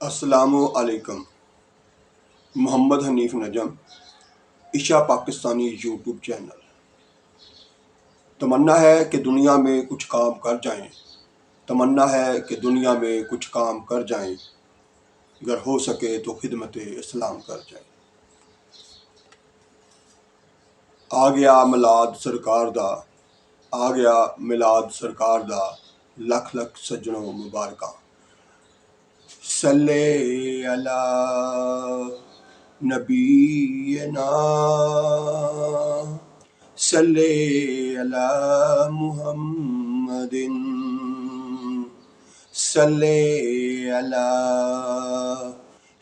السلام علیکم۔ محمد حنیف نجم، عشا Pakistani YouTube channel. تمنا ہے کہ دنیا میں کچھ کام کر جائیں، تمنا ہے کہ دنیا میں کچھ کام کر جائیں، اگر ہو سکے تو خدمت اسلام کر جائیں۔ آ گیا میلاد سرکار دا، آ گیا میلاد سرکار دا، لکھ لکھ سجنوں مبارکاں۔ صلی علی نبینا، صلی علی محمد، صلی علی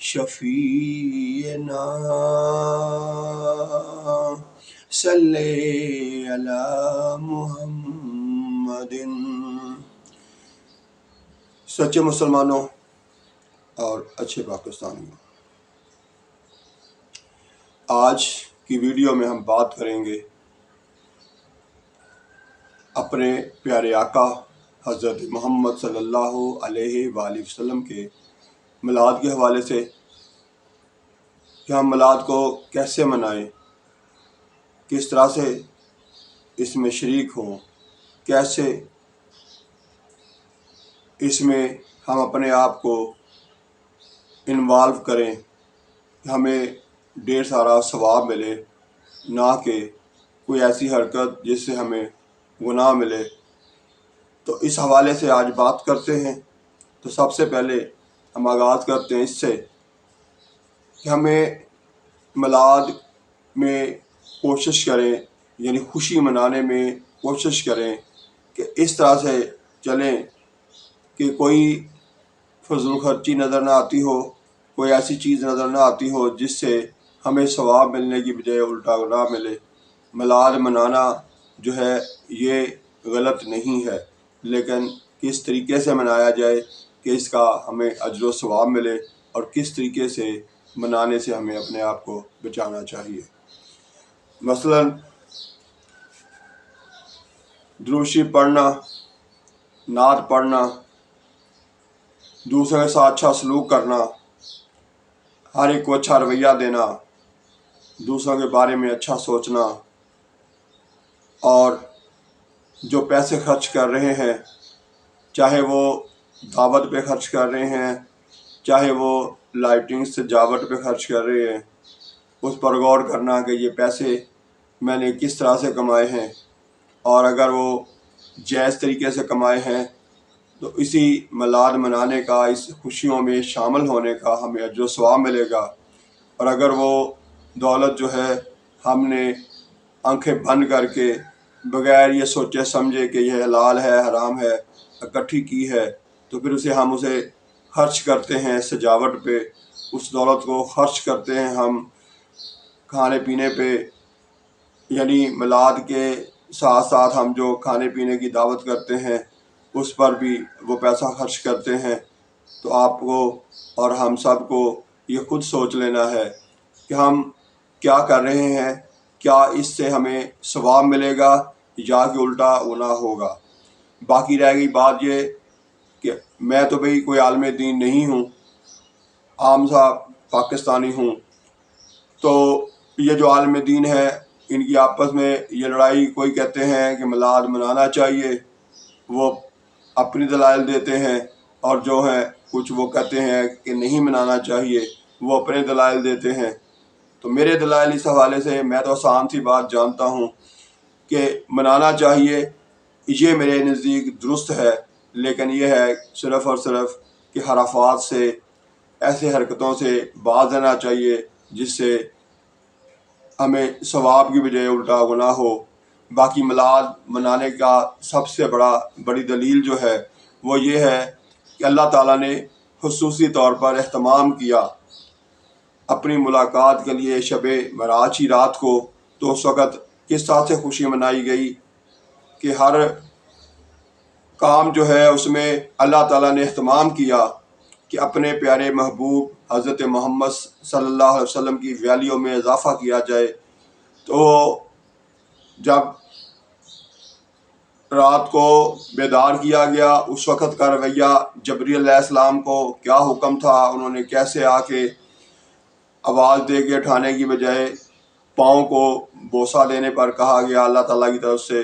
شفیعنا، صلی علی محمد۔ سچے مسلمانوں اور اچھے پاکستانیوں، آج کی ویڈیو میں ہم بات کریں گے اپنے پیارے آقا حضرت محمد صلی اللہ علیہ وآلہ وسلم کے میلاد کے حوالے سے کہ ہم میلاد کو کیسے منائیں، کس طرح سے اس میں شریک ہوں، کیسے اس میں ہم اپنے آپ کو انوالو کریں کہ ہمیں ڈھیر سارا ثواب ملے، نہ کہ کوئی ایسی حرکت جس سے ہمیں گناہ ملے۔ تو اس حوالے سے آج بات کرتے ہیں۔ تو سب سے پہلے ہم آغاز کرتے ہیں اس سے کہ ہمیں میلاد میں کوشش کریں، یعنی خوشی منانے میں کوشش کریں کہ اس طرح سے چلیں کہ کوئی فضول خرچی نظر نہ آتی ہو، کوئی ایسی چیز نظر نہ آتی ہو جس سے ہمیں ثواب ملنے کی بجائے الٹا گناہ ملے۔ میلاد منانا جو ہے یہ غلط نہیں ہے، لیکن کس طریقے سے منایا جائے کہ اس کا ہمیں اجر و ثواب ملے، اور کس طریقے سے منانے سے ہمیں اپنے آپ کو بچانا چاہیے۔ مثلاً درود شریف پڑھنا، نعت پڑھنا، دوسروں کے ساتھ اچھا سلوک کرنا، ہر ایک کو اچھا رویہ دینا، دوسروں کے بارے میں اچھا سوچنا، اور جو پیسے خرچ کر رہے ہیں، چاہے وہ دعوت پہ خرچ کر رہے ہیں، چاہے وہ لائٹنگ سجاوٹ پہ خرچ کر رہے ہیں، اس پر غور کرنا کہ یہ پیسے میں نے کس طرح سے کمائے ہیں، اور اگر وہ جائز طریقے سے کمائے ہیں تو اسی میلاد منانے کا، اس خوشیوں میں شامل ہونے کا ہمیں اجر و ثواب ملے گا۔ اور اگر وہ دولت جو ہے ہم نے آنکھیں بند کر کے بغیر یہ سوچے سمجھے کہ یہ حلال ہے حرام ہے اکٹھی کی ہے، تو پھر ہم اسے خرچ کرتے ہیں سجاوٹ پہ، اس دولت کو خرچ کرتے ہیں ہم کھانے پینے پہ، یعنی میلاد کے ساتھ ساتھ ہم جو کھانے پینے کی دعوت کرتے ہیں اس پر بھی وہ پیسہ خرچ کرتے ہیں۔ تو آپ کو اور ہم سب کو یہ خود سوچ لینا ہے کہ ہم کیا کر رہے ہیں، کیا اس سے ہمیں ثواب ملے گا یا کہ الٹا گناہ ہوگا۔ باقی رہ گئی بات یہ کہ میں تو بھئی کوئی عالم دین نہیں ہوں، عام سا پاکستانی ہوں، تو یہ جو عالم دین ہے ان کی آپس میں یہ لڑائی، کوئی کہتے ہیں کہ میلاد منانا چاہیے، وہ اپنی دلائل دیتے ہیں، اور جو ہیں کچھ وہ کہتے ہیں کہ نہیں منانا چاہیے، وہ اپنے دلائل دیتے ہیں۔ تو میرے دلائل اس حوالے سے، میں تو آسان سی بات جانتا ہوں کہ منانا چاہیے، یہ میرے نزدیک درست ہے، لیکن یہ ہے صرف اور صرف کہ خرافات سے، ایسے حرکتوں سے باز رہنا چاہیے جس سے ہمیں ثواب کی بجائے الٹا گناہ ہو۔ باقی میلاد منانے کا سب سے بڑی دلیل جو ہے وہ یہ ہے کہ اللہ تعالیٰ نے خصوصی طور پر اہتمام کیا اپنی ملاقات کے لیے شب معراج کی رات کو، تو اس وقت کس طرح سے خوشی منائی گئی کہ ہر کام جو ہے اس میں اللہ تعالیٰ نے اہتمام کیا کہ اپنے پیارے محبوب حضرت محمد صلی اللہ علیہ وسلم کی ویلیو میں اضافہ کیا جائے۔ تو جب رات کو بیدار کیا گیا، اس وقت کا رویہ جبریل علیہ السلام کو کیا حکم تھا، انہوں نے کیسے آ کے آواز دے کے اٹھانے کی بجائے پاؤں کو بوسہ دینے پر کہا گیا اللہ تعالیٰ کی طرف سے،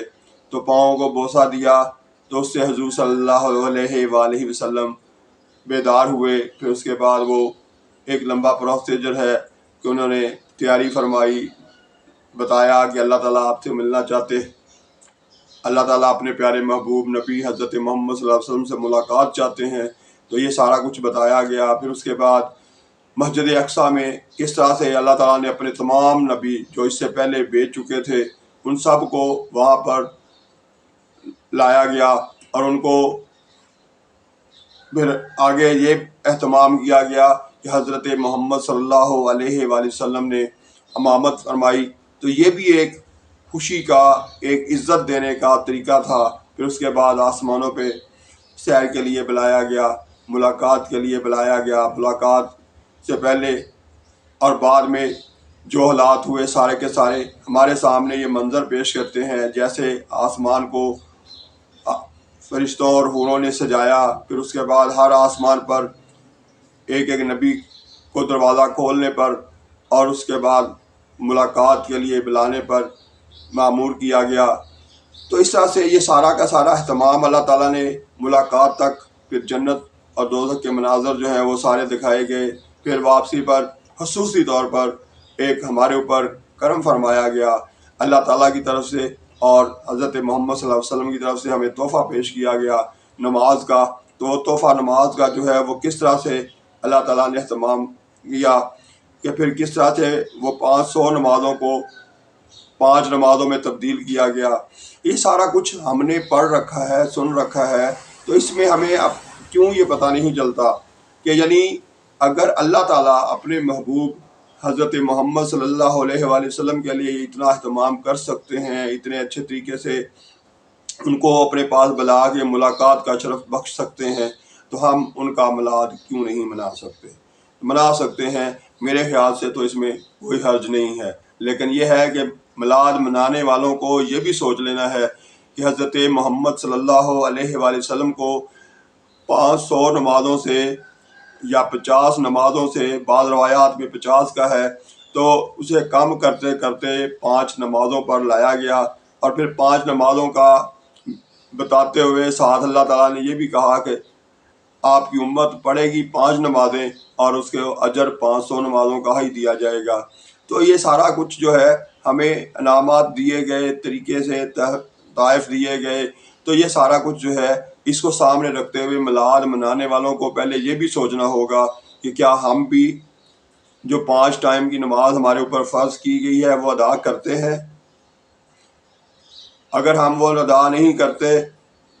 تو پاؤں کو بوسہ دیا، تو اس سے حضور صلی اللہ علیہ وآلہ وسلم بیدار ہوئے۔ پھر اس کے بعد وہ ایک لمبا پروسیجر ہے کہ انہوں نے تیاری فرمائی، بتایا کہ اللہ تعالیٰ آپ سے ملنا چاہتے، اللہ تعالیٰ اپنے پیارے محبوب نبی حضرت محمد صلی اللہ علیہ وسلم سے ملاقات چاہتے ہیں، تو یہ سارا کچھ بتایا گیا۔ پھر اس کے بعد مسجد اقصیٰ میں کس طرح سے اللہ تعالیٰ نے اپنے تمام نبی جو اس سے پہلے بھیج چکے تھے ان سب کو وہاں پر لایا گیا، اور ان کو پھر آگے یہ اہتمام کیا گیا کہ حضرت محمد صلی اللہ علیہ وآلہ وسلم نے امامت فرمائی، تو یہ بھی ایک خوشی کا، ایک عزت دینے کا طریقہ تھا۔ پھر اس کے بعد آسمانوں پہ سیر کے لیے بلایا گیا، ملاقات کے لیے بلایا گیا۔ ملاقات سے پہلے اور بعد میں جو حالات ہوئے سارے کے سارے ہمارے سامنے یہ منظر پیش کرتے ہیں، جیسے آسمان کو فرشتوں اور حوروں نے سجایا، پھر اس کے بعد ہر آسمان پر ایک ایک نبی کو دروازہ کھولنے پر اور اس کے بعد ملاقات کے لیے بلانے پر مأمور کیا گیا۔ تو اس طرح سے یہ سارا کا سارا اہتمام اللہ تعالیٰ نے ملاقات تک، پھر جنت اور دوزخ کے مناظر جو ہیں وہ سارے دکھائے گئے۔ پھر واپسی پر خصوصی طور پر ایک ہمارے اوپر کرم فرمایا گیا اللہ تعالیٰ کی طرف سے، اور حضرت محمد صلی اللہ علیہ وسلم کی طرف سے ہمیں تحفہ پیش کیا گیا نماز کا۔ تو وہ تحفہ نماز کا جو ہے وہ کس طرح سے اللہ تعالیٰ نے اہتمام کیا، کہ پھر کس طرح سے وہ 500 نمازوں کو 5 نمازوں میں تبدیل کیا گیا۔ یہ سارا کچھ ہم نے پڑھ رکھا ہے، سن رکھا ہے، تو اس میں ہمیں اب کیوں یہ پتہ نہیں چلتا کہ یعنی اگر اللہ تعالیٰ اپنے محبوب حضرت محمد صلی اللہ علیہ وآلہ وسلم کے لیے اتنا اہتمام کر سکتے ہیں، اتنے اچھے طریقے سے ان کو اپنے پاس بلا کے ملاقات کا شرف بخش سکتے ہیں، تو ہم ان کا میلاد کیوں نہیں منا سکتے ہیں۔ میرے خیال سے تو اس میں کوئی حرج نہیں ہے، لیکن یہ ہے کہ میلاد منانے والوں کو یہ بھی سوچ لینا ہے کہ حضرت محمد صلی اللہ علیہ وآلہ وسلم کو 500 نمازوں سے یا 50 نمازوں سے، بعض روایات میں 50 کا ہے، تو اسے کم کرتے کرتے 5 نمازوں پر لایا گیا، اور پھر 5 نمازوں کا بتاتے ہوئے ساتھ اللہ تعالیٰ نے یہ بھی کہا کہ آپ کی امت پڑھے گی 5 نمازیں اور اس کے اجر 500 نمازوں کا ہی دیا جائے گا۔ تو یہ سارا کچھ جو ہے ہمیں انعامات دیے گئے، طریقے سے تحائف دیے گئے، تو یہ سارا کچھ جو ہے اس کو سامنے رکھتے ہوئے میلاد منانے والوں کو پہلے یہ بھی سوچنا ہوگا کہ کیا ہم بھی جو 5 ٹائم کی نماز ہمارے اوپر فرض کی گئی ہے وہ ادا کرتے ہیں۔ اگر ہم وہ ادا نہیں کرتے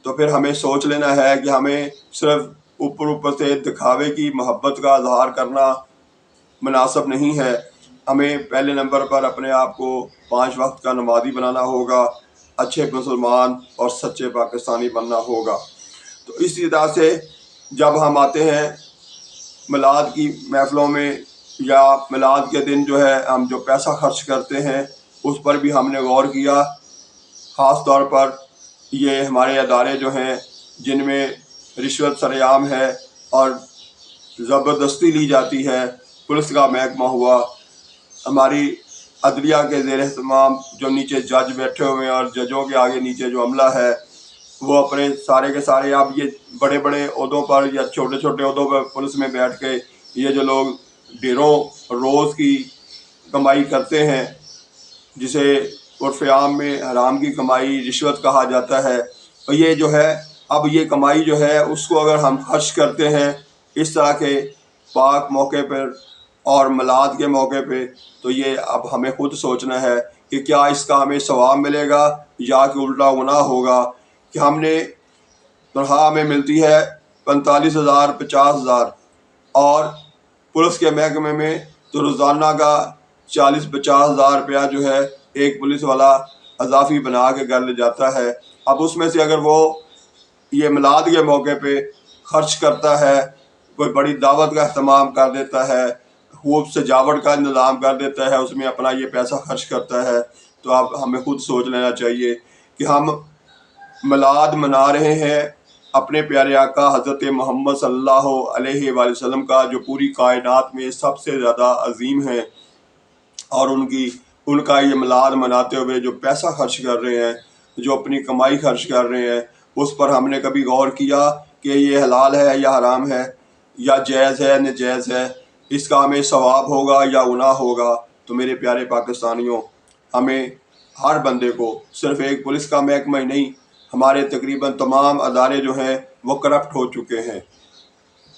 تو پھر ہمیں سوچ لینا ہے کہ ہمیں صرف اوپر سے دکھاوے کی محبت کا اظہار کرنا مناسب نہیں ہے۔ ہمیں پہلے نمبر پر اپنے آپ کو 5 وقت کا نمازی بنانا ہوگا، اچھے مسلمان اور سچے پاکستانی بننا ہوگا۔ تو اسی طرح سے جب ہم آتے ہیں میلاد کی محفلوں میں یا میلاد کے دن جو ہے ہم جو پیسہ خرچ کرتے ہیں اس پر بھی ہم نے غور کیا۔ خاص طور پر یہ ہمارے ادارے جو ہیں جن میں رشوت سر عام ہے اور زبردستی لی جاتی ہے، پولیس کا محکمہ ہوا، ہماری عدلیہ کے زیر اہتمام جو نیچے جج بیٹھے ہوئے ہیں اور ججوں کے آگے نیچے جو عملہ ہے وہ اپنے سارے کے سارے، اب یہ بڑے بڑے عہدوں پر یا چھوٹے چھوٹے عہدوں پر پولیس میں بیٹھ کے یہ جو لوگ ڈھیروں روز کی کمائی کرتے ہیں، جسے عرف عام میں حرام کی کمائی رشوت کہا جاتا ہے، اور یہ جو ہے اب یہ کمائی جو ہے اس کو اگر ہم خرچ کرتے ہیں اس طرح کے پاک موقع پر اور میلاد کے موقع پہ، تو یہ اب ہمیں خود سوچنا ہے کہ کیا اس کا ہمیں ثواب ملے گا یا کہ الٹا گناہ ہوگا کہ ہم نے تنخواہ ہمیں ملتی ہے 45,000 50,000 اور پولیس کے محکمے میں تو روزانہ کا 40-50 ہزار روپیہ جو ہے ایک پولیس والا اضافی بنا کے گھر لے جاتا ہے۔ اب اس میں سے اگر وہ یہ میلاد کے موقع پہ خرچ کرتا ہے، کوئی بڑی دعوت کا اہتمام کر دیتا ہے، خوب سجاوٹ کا انتظام کر دیتا ہے، اس میں اپنا یہ پیسہ خرچ کرتا ہے، تو اب ہمیں خود سوچ لینا چاہیے کہ ہم میلاد منا رہے ہیں اپنے پیارے آقا حضرت محمد صلی اللہ علیہ وآلہ وسلم کا، جو پوری کائنات میں سب سے زیادہ عظیم ہیں، اور ان کا یہ میلاد مناتے ہوئے جو پیسہ خرچ کر رہے ہیں، جو اپنی کمائی خرچ کر رہے ہیں، اس پر ہم نے کبھی غور کیا کہ یہ حلال ہے یا حرام ہے، یا جائز ہے ناجائز ہے، اس کا ہمیں ثواب ہوگا یا گناہ ہوگا؟ تو میرے پیارے پاکستانیوں، ہمیں ہر بندے کو، صرف ایک پولیس کا محکمہ ہی نہیں، ہمارے تقریباً تمام ادارے جو ہیں وہ کرپٹ ہو چکے ہیں۔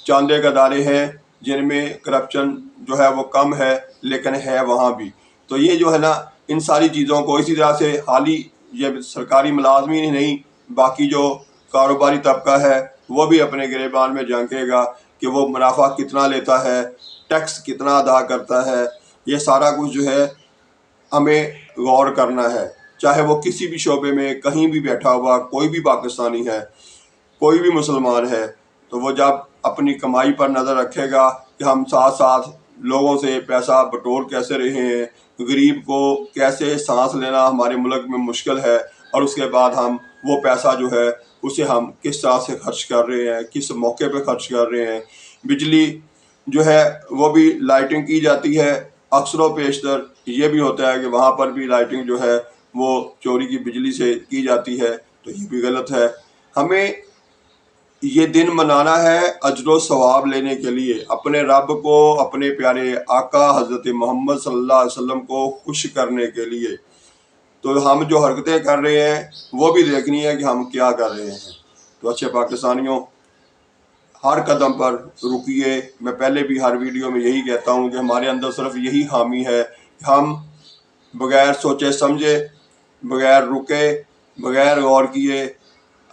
چاند ایک ادارے ہیں جن میں کرپشن جو ہے وہ کم ہے، لیکن ہے وہاں بھی۔ تو یہ جو ہے نا، ان ساری چیزوں کو اسی طرح سے حالی یہ سرکاری ملازمین ہی نہیں، باقی جو کاروباری طبقہ ہے وہ بھی اپنے گریبان میں جھانکے گا کہ وہ منافع کتنا لیتا ہے، ٹیکس کتنا ادا کرتا ہے۔ یہ سارا کچھ جو ہے ہمیں غور کرنا ہے، چاہے وہ کسی بھی شعبے میں کہیں بھی بیٹھا ہوا کوئی بھی پاکستانی ہے، کوئی بھی مسلمان ہے، تو وہ جب اپنی کمائی پر نظر رکھے گا کہ ہم ساتھ ساتھ لوگوں سے پیسہ بٹور کیسے رہے ہیں، غریب کو کیسے سانس لینا ہمارے ملک میں مشکل ہے، اور اس کے بعد ہم وہ پیسہ جو ہے اسے ہم کس طرح سے خرچ کر رہے ہیں، کس موقع پہ خرچ کر رہے ہیں۔ بجلی جو ہے وہ بھی لائٹنگ کی جاتی ہے، اکثر و بیشتر یہ بھی ہوتا ہے کہ وہاں پر بھی لائٹنگ جو ہے وہ چوری کی بجلی سے کی جاتی ہے، تو یہ بھی غلط ہے۔ ہمیں یہ دن منانا ہے اجر و ثواب لینے کے لیے، اپنے رب کو، اپنے پیارے آقا حضرت محمد صلی اللہ علیہ وسلم کو خوش کرنے کے لیے۔ تو ہم جو حرکتیں کر رہے ہیں وہ بھی دیکھنی ہے کہ ہم کیا کر رہے ہیں۔ تو اچھے پاکستانیوں، ہر قدم پر رکیے۔ میں پہلے بھی ہر ویڈیو میں یہی کہتا ہوں کہ ہمارے اندر صرف یہی خامی ہے کہ ہم بغیر سوچے سمجھے، بغیر رکے، بغیر غور کیے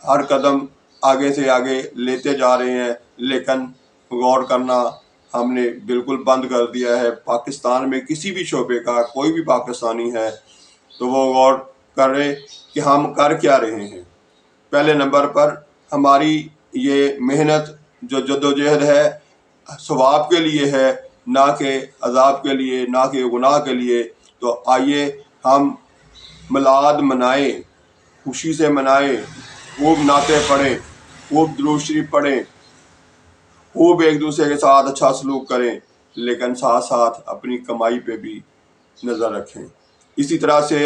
ہر قدم آگے سے آگے لیتے جا رہے ہیں، لیکن غور کرنا ہم نے بالکل بند کر دیا ہے۔ پاکستان میں کسی بھی شعبے کا کوئی بھی پاکستانی ہے تو وہ غور کرے کہ ہم کر کیا رہے ہیں۔ پہلے نمبر پر ہماری یہ محنت جو جدوجہد ہے ثواب کے لیے ہے، نہ کہ عذاب کے لیے، نہ کہ گناہ کے لیے۔ تو آئیے ہم میلاد منائیں، خوشی سے منائیں، خوب نعتیں پڑھیں، خوب درود شریف پڑھیں، خوب ایک دوسرے کے ساتھ اچھا سلوک کریں، لیکن ساتھ ساتھ اپنی کمائی پہ بھی نظر رکھیں۔ اسی طرح سے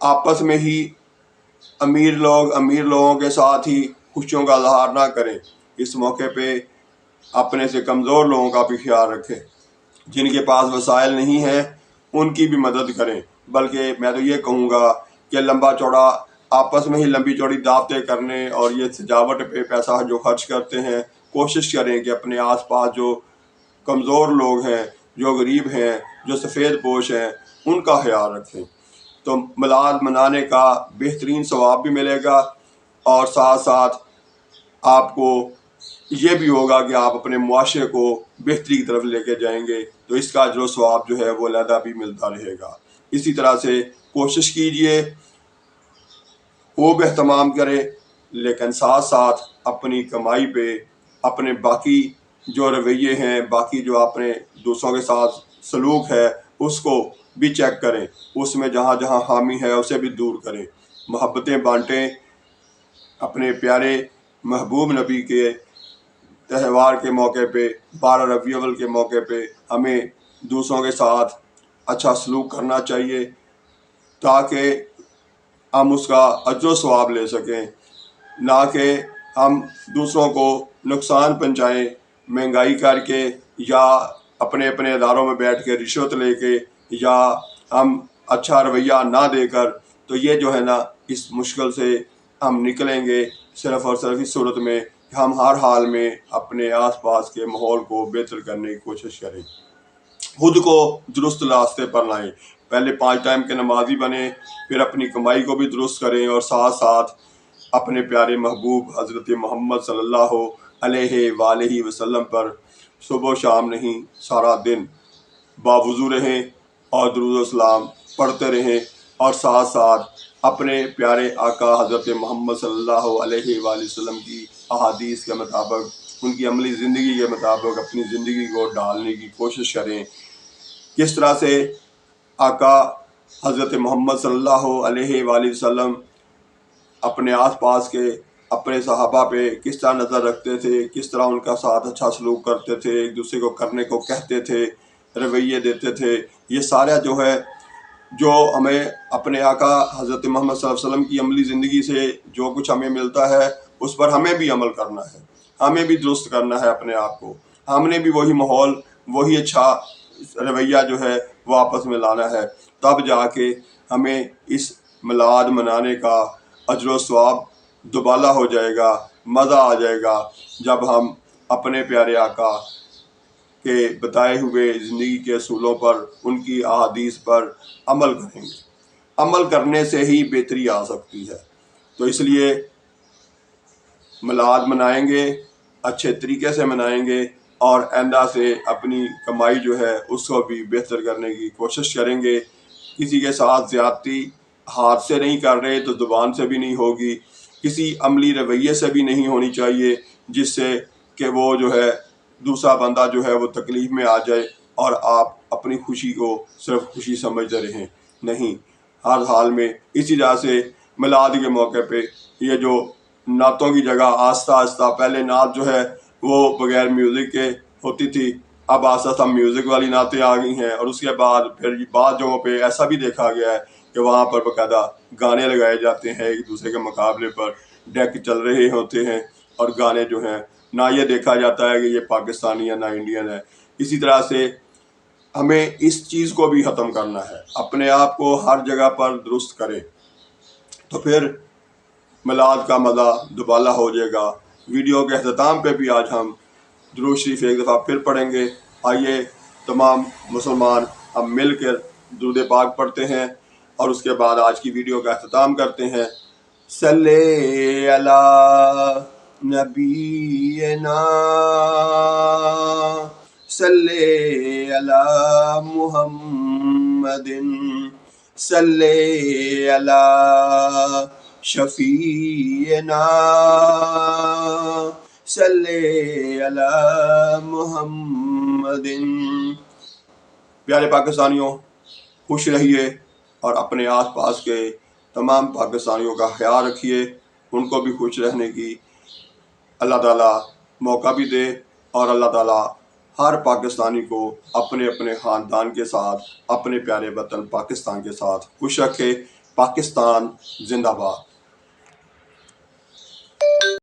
آپس میں ہی امیر لوگوں کے ساتھ ہی خوشیوں کا اظہار نہ کریں۔ اس موقع پہ اپنے سے کمزور لوگوں کا بھی خیال رکھیں، جن کے پاس وسائل نہیں ہیں ان کی بھی مدد کریں۔ بلکہ میں تو یہ کہوں گا کہ لمبا چوڑا آپس میں ہی لمبی چوڑی دعوتیں کرنے اور یہ سجاوٹ پہ پیسہ جو خرچ کرتے ہیں، کوشش کریں کہ اپنے آس پاس جو کمزور لوگ ہیں، جو غریب ہیں، جو سفید پوش ہیں، ان کا خیال رکھیں۔ تو میلاد منانے کا بہترین ثواب بھی ملے گا، اور ساتھ ساتھ آپ کو یہ بھی ہوگا کہ آپ اپنے معاشرے کو بہتری کی طرف لے کے جائیں گے، تو اس کا اجر و ثواب جو ہے وہ علیحدہ بھی ملتا رہے گا۔ اسی طرح سے کوشش کیجئے، خوب اہتمام کرے، لیکن ساتھ ساتھ اپنی کمائی پہ اپنے باقی جو رویے ہیں، باقی جو اپنے دوسروں کے ساتھ سلوک ہے، اس کو بھی چیک کریں، اس میں جہاں جہاں خامی ہے اسے بھی دور کریں۔ محبتیں بانٹیں۔ اپنے پیارے محبوب نبی کے تہوار کے موقع پہ، 12 ربیع الاول کے موقع پہ ہمیں دوسروں کے ساتھ اچھا سلوک کرنا چاہیے، تاکہ ہم اس کا اجر و ثواب لے سکیں، نہ کہ ہم دوسروں کو نقصان پہنچائیں مہنگائی کر کے، یا اپنے اداروں میں بیٹھ کے رشوت لے کے، یا ہم اچھا رویہ نہ دے کر۔ تو یہ جو ہے نا، اس مشکل سے ہم نکلیں گے صرف اور صرف اس صورت میں کہ ہم ہر حال میں اپنے آس پاس کے ماحول کو بہتر کرنے کی کوشش کریں، خود کو درست راستے پر لائیں۔ پہلے 5 ٹائم کے نمازی بنیں، پھر اپنی کمائی کو بھی درست کریں، اور ساتھ ساتھ اپنے پیارے محبوب حضرت محمد صلی اللہ علیہ وآلہ وسلم پر صبح و شام نہیں سارا دن باوضو رہیں اور درود و سلام پڑھتے رہیں، اور ساتھ ساتھ اپنے پیارے آقا حضرت محمد صلی اللہ علیہ وآلہ وسلم کی احادیث کے مطابق، ان کی عملی زندگی کے مطابق اپنی زندگی کو ڈھالنے کی کوشش کریں۔ کس طرح سے آقا حضرت محمد صلی اللہ علیہ وآلہ وسلم اپنے آس پاس کے اپنے صحابہ پہ کس طرح نظر رکھتے تھے، کس طرح ان کا ساتھ اچھا سلوک کرتے تھے، ایک دوسرے کو کرنے کو کہتے تھے، رویے دیتے تھے، یہ سارا جو ہے جو ہمیں اپنے آقا حضرت محمد صلی اللہ علیہ وسلم کی عملی زندگی سے جو کچھ ہمیں ملتا ہے اس پر ہمیں بھی عمل کرنا ہے، ہمیں بھی درست کرنا ہے اپنے آپ کو، ہم نے بھی وہی ماحول، وہی اچھا رویہ جو ہے وہ آپس میں لانا ہے، تب جا کے ہمیں اس میلاد منانے کا اجر و ثواب دوبالا ہو جائے گا، مزہ آ جائے گا جب ہم اپنے پیارے آقا کے بتائے ہوئے زندگی کے اصولوں پر، ان کی احادیث پر عمل کریں گے۔ عمل کرنے سے ہی بہتری آ سکتی ہے، تو اس لیے میلاد منائیں گے، اچھے طریقے سے منائیں گے، اور آئندہ سے اپنی کمائی جو ہے اس کو بھی بہتر کرنے کی کوشش کریں گے۔ کسی کے ساتھ زیادتی ہاتھ سے نہیں کر رہے تو زبان سے بھی نہیں ہوگی، کسی عملی رویے سے بھی نہیں ہونی چاہیے جس سے کہ وہ جو ہے دوسرا بندہ جو ہے وہ تکلیف میں آ جائے اور آپ اپنی خوشی کو صرف خوشی سمجھتے رہیں، نہیں، ہر حال میں اسی طرح سے میلاد کے موقع پہ یہ جو نعتوں کی جگہ آہستہ آہستہ، پہلے نعت جو ہے وہ بغیر میوزک کے ہوتی تھی، اب آہستہ آہستہ میوزک والی نعتیں آ گئی ہیں، اور اس کے بعد پھر بعض جگہوں پہ ایسا بھی دیکھا گیا ہے کہ وہاں پر باقاعدہ گانے لگائے جاتے ہیں، ایک دوسرے کے مقابلے پر ڈیک چل رہے ہوتے ہیں، اور گانے جو ہیں نہ یہ دیکھا جاتا ہے کہ یہ پاکستانی ہے نہ انڈین ہے۔ اسی طرح سے ہمیں اس چیز کو بھی ختم کرنا ہے، اپنے آپ کو ہر جگہ پر درست کرے، تو پھر میلاد کا مزہ دوبالا ہو جائے گا۔ ویڈیو کے اختتام پہ بھی آج ہم درود شریف ایک دفعہ پھر پڑھیں گے۔ آئیے تمام مسلمان ہم مل کر درود پاک پڑھتے ہیں اور اس کے بعد آج کی ویڈیو کا اختتام کرتے ہیں۔ صلی علی نبینا، صلی علی محمد، صلی علی شفیعنا، صلی علی محمد۔ پیارے پاکستانیوں، خوش رہیے اور اپنے آس پاس کے تمام پاکستانیوں کا خیال رکھیے، ان کو بھی خوش رہنے کی اللہ تعالیٰ موقع بھی دے، اور اللہ تعالیٰ ہر پاکستانی کو اپنے اپنے خاندان کے ساتھ، اپنے پیارے وطن پاکستان کے ساتھ خوش رکھے۔ پاکستان زندہ باد۔